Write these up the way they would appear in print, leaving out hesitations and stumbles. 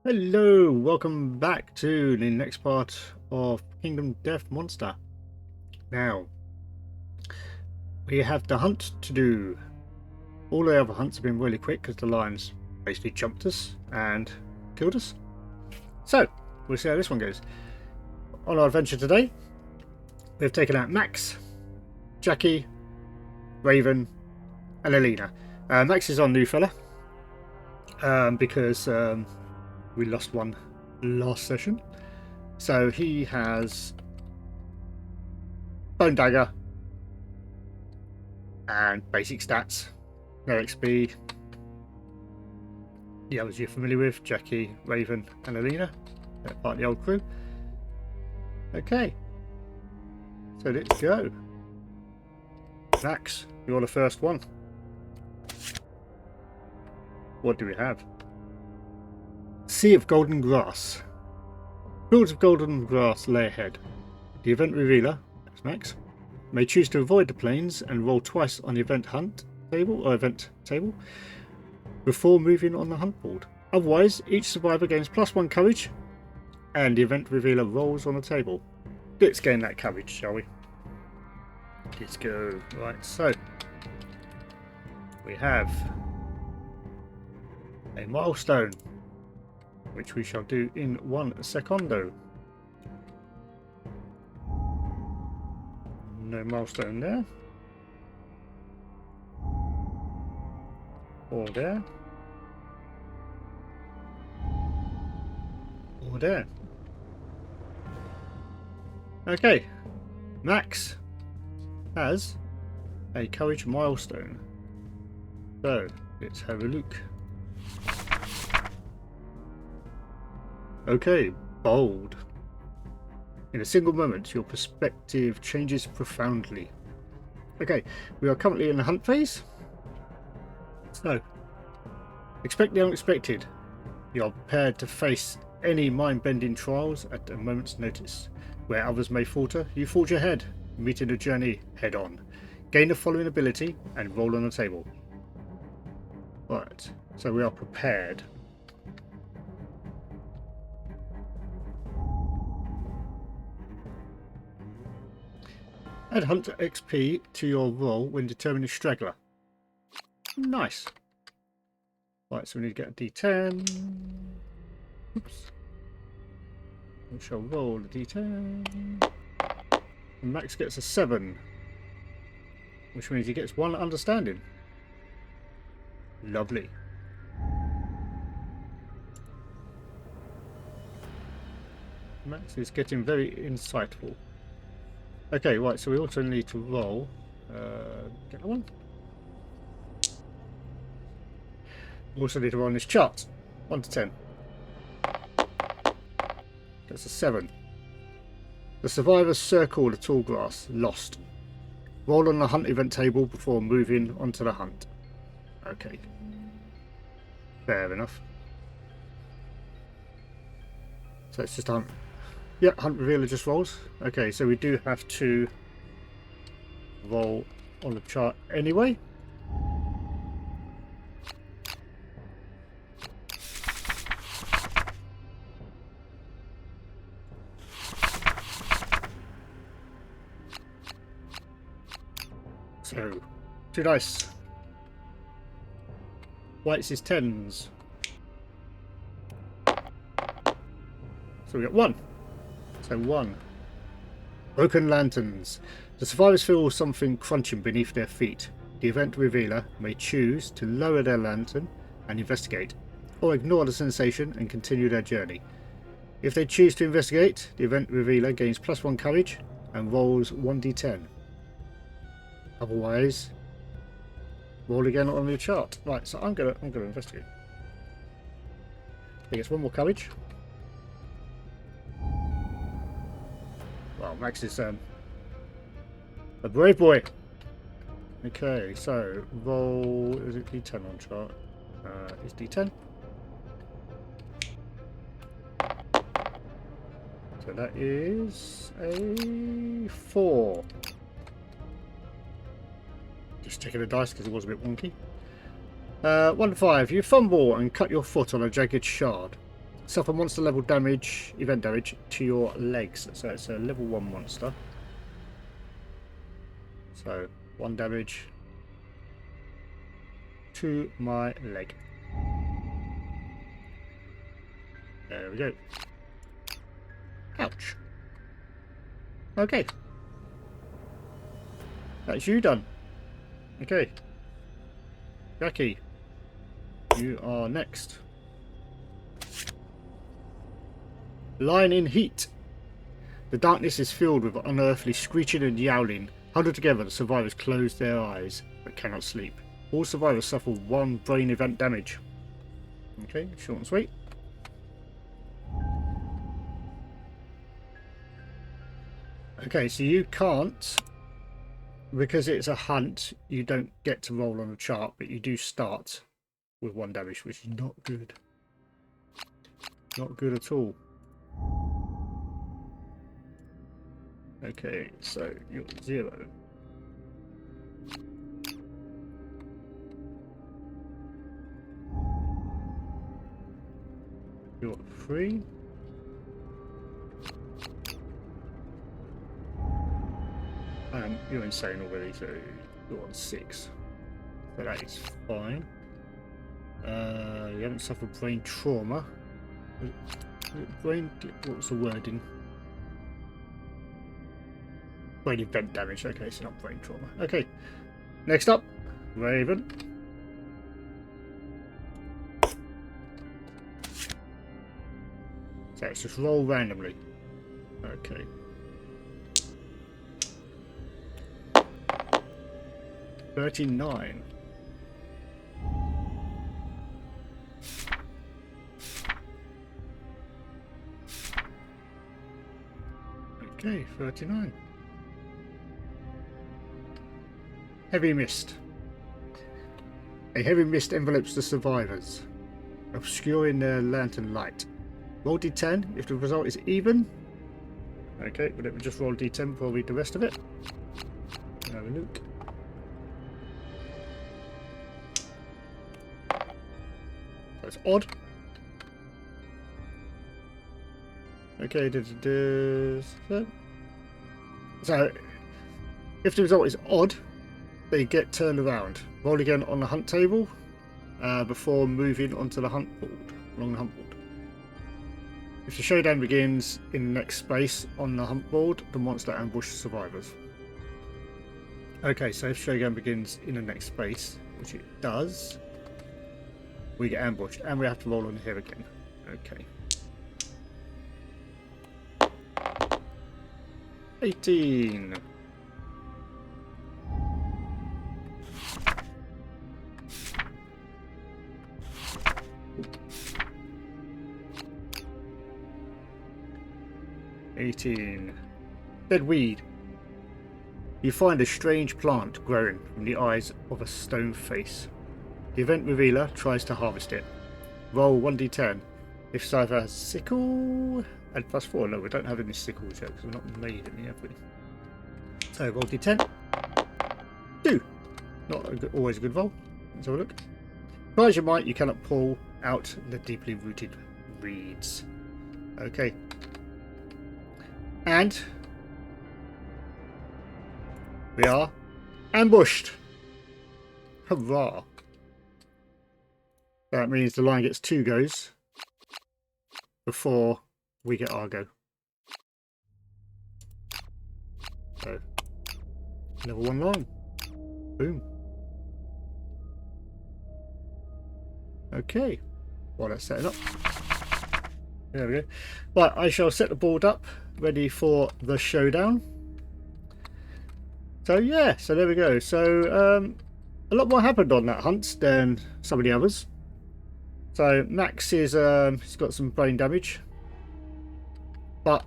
Hello, welcome back to the next part of Kingdom Death Monster. Now, we have the hunt to do. All the other hunts have been really quick because the lions basically jumped us and killed us. So, we'll see how this one goes. On our adventure today, we've taken out Max, Jackie, Raven, and Alina. Max is our new fella because we lost one last session. So he has Bone Dagger and basic stats, no XP. The others you're familiar with, Jackie, Raven and Alina. They're part of the old crew. Okay, so let's go. Max, you're the first one. What do we have? Sea of Golden Grass. Fields of golden grass lay ahead. The event revealer, that's Max, may choose to avoid the plains and roll twice on the event hunt table or event table before moving on the hunt board. Otherwise, each survivor gains +1 courage and the event revealer rolls on the table. Let's gain that courage, shall we? Let's go. Right, so we have a milestone, which we shall do in 1 secondo. No milestone there. Or there. Or there. Okay. Max has a courage milestone. So, let's have a look. Okay, bold. In a single moment, your perspective changes profoundly. Okay, we are currently in the hunt phase. So, expect the unexpected. You are prepared to face any mind-bending trials at a moment's notice. Where others may falter, you forge ahead, meeting the journey head-on. Gain the following ability and roll on the table. Right, so we are prepared. Add Hunter XP to your roll when determining a straggler. Nice. Right, so we need to get a D10. Oops. We shall roll a D10. And Max gets a 7, which means he gets 1 understanding. Lovely. Max is getting very insightful. Okay, right, so we also need to roll. Get that one. We also need to roll on this chart. 1 to 10. That's a 7. The survivors circle the tall grass. Lost. Roll on the hunt event table before moving onto the hunt. Okay. Fair enough. So it's just hunt. Yeah, hunt revealer just rolls. Okay, so we do have to roll on the chart anyway. So, 2 dice. Whites is 10s. So we got 1. So 1. Broken lanterns. The survivors feel something crunching beneath their feet. The event revealer may choose to lower their lantern and investigate, or ignore the sensation and continue their journey. If they choose to investigate, the event revealer gains +1 courage and rolls 1d10. Otherwise, roll again on your chart. Right, so I'm gonna investigate. He gets 1 more courage. Wow, Max is a brave boy. Okay, so roll. Is it D10 on chart? It's D10. So that is a 4. Just checking the dice because it was a bit wonky. 1 to 5. You fumble and cut your foot on a jagged shard. Suffer monster level damage, event damage to your legs. So it's a level 1 monster. So 1 damage to my leg. There we go. Ouch. Okay. That's you done. Okay. Jackie, you are next. Lying in heat. The darkness is filled with unearthly screeching and yowling. Huddled together, the survivors close their eyes but cannot sleep. All survivors suffer 1 brain event damage. Okay, short and sweet. Okay, so you can't, because it's a hunt, you don't get to roll on a chart, but you do start with 1 damage, which is not good. Not good at all. Okay, so you're 0. You're 3. And you're insane already, so you're on 6. So that is fine. You haven't suffered brain trauma. Brain, what was the wording? Brain event damage. Okay, so not brain trauma. Okay, next up, Raven. So let's just roll randomly. Okay. $39. Okay, 39. Heavy mist. A heavy mist envelopes the survivors, obscuring their lantern light. Roll d10 if the result is even. Okay, but let me just roll d10 before I read the rest of it. Have a look. That's odd. Okay, so if the result is odd, they get turned around. Roll again on the hunt table before moving onto the hunt board, along the hunt board. If the showdown begins in the next space on the hunt board, the monster ambushes survivors. Okay, so if showdown begins in the next space, which it does, we get ambushed, and we have to roll on here again. Okay. 18. Dead weed. You find a strange plant growing from the eyes of a stone face. The event revealer tries to harvest it. Roll 1d10. If Cypher has sickle, add +4. No, we don't have any sickles yet because we're not made any, have we? So roll d10. 2. Not a good, always a good roll. Let's have a look. Try as you might, you cannot pull out the deeply rooted reeds. Okay. And we are ambushed. Hurrah. That means the lion gets 2 goes before we get our go. So, level 1 lion. Boom. Okay. Well, let's set it up. There we go. Right, I shall set the board up, ready for the showdown. So yeah, so there we go. So a lot more happened on that hunt than some of the others. So Max is he's got some brain damage, but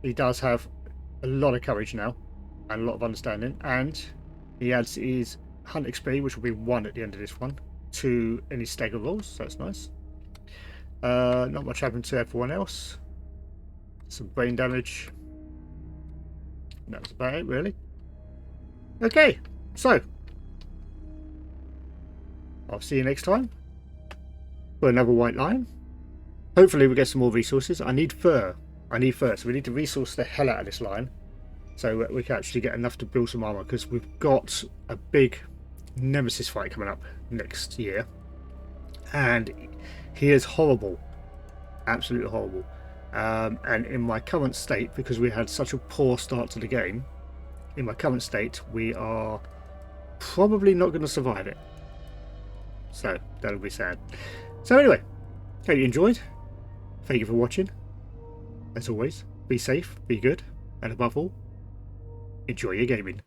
he does have a lot of courage now and a lot of understanding, and he adds his hunt XP, which will be 1 at the end of this one, to any stagger rolls, so that's nice. Not much happened to everyone else. Some brain damage. And that was about it, really. Okay, so I'll see you next time for another White Lion. Hopefully we get some more resources. I need fur. So we need to resource the hell out of this lion, so we can actually get enough to build some armor, because we've got a big nemesis fight coming up next year, and he is horrible, absolutely horrible. And in my current state, because we had such a poor start to the game, in my current state we are probably not going to survive it, so that'll be sad. So anyway, hope you enjoyed. Thank you for watching. As always, be safe, be good, and above all, enjoy your gaming.